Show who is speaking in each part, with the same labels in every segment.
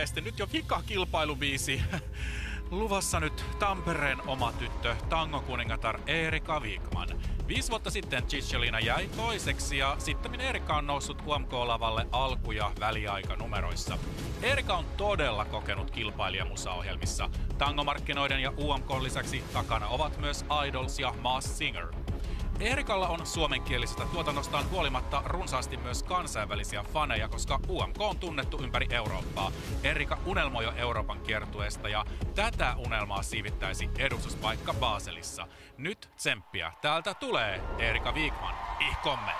Speaker 1: nopeasti. Nyt jo vika kilpailubiisi. Luvassa nyt Tampereen oma tyttö, tangokuningatar Erika Wigman. 5 vuotta sitten Cicciolina jäi toiseksi ja sittemmin Erika on noussut UMK-lavalle alku- ja väliaikanumeroissa. Erika on todella kokenut kilpailija musaohjelmissa. Tangomarkkinoiden ja UMK:n lisäksi takana ovat myös Idols ja Masked Singer. Erikalla on suomenkielisestä tuotannostaan huolimatta runsaasti myös kansainvälisiä faneja, koska UMK on tunnettu ympäri Eurooppaa. Erika unelmoi jo Euroopan kiertueesta ja tätä unelmaa siivittäisi edustuspaikka Baselissa. Nyt tsemppiä. Täältä tulee Erika Wigman. Ich komme!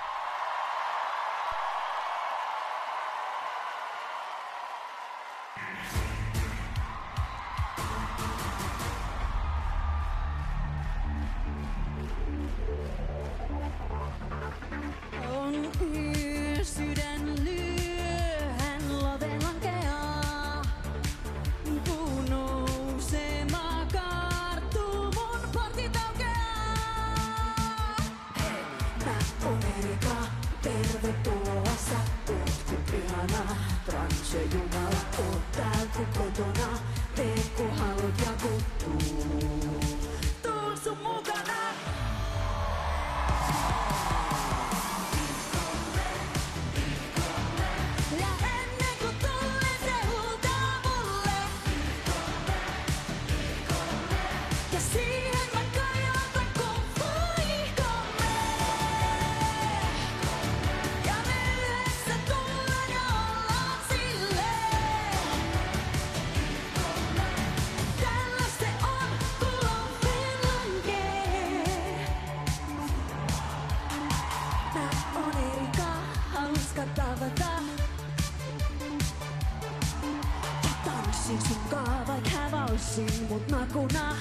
Speaker 2: Mut nakuna.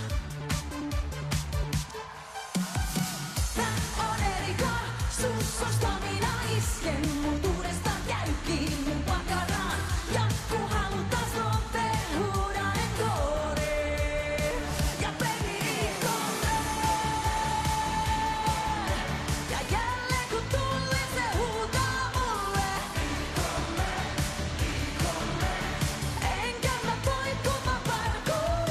Speaker 2: Mä on Erika, sussosta minä isken, mut uudestaan käykin mun pakaraan. Ja kun halutas nopee, huudan en koore. Ja baby ikone. Ja jälleen kun tulli se huutaa mulle. Ikone. Enkä mä voi kun mä parkuun.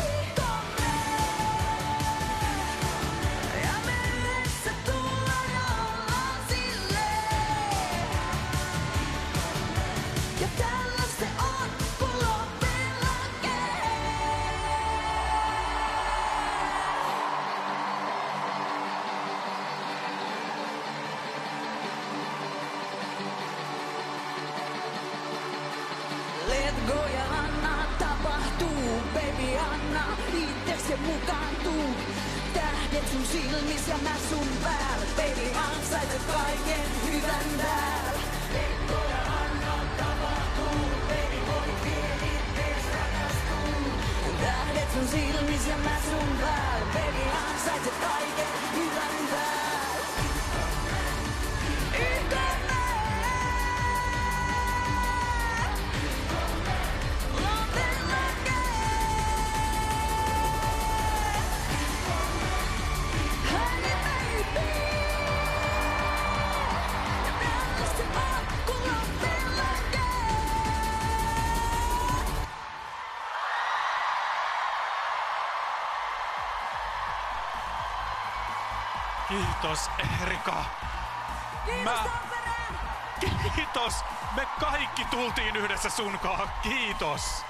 Speaker 2: Let go ja anna tapahtuu, baby anna itses ja mukaantuu. Tähdet sun silmis ja mä sun pääl, baby ansaiset kaiken hyvän tääl. Let go ja anna tapahtuu, baby voit vielä itses rakastuu. Tähdet sun silmis ja mä sun pääl, baby ansaiset kaiken hyvän tääl.
Speaker 1: Kiitos, Erika. Kiitos! Me kaikki tultiin yhdessä sunkaan. Kiitos!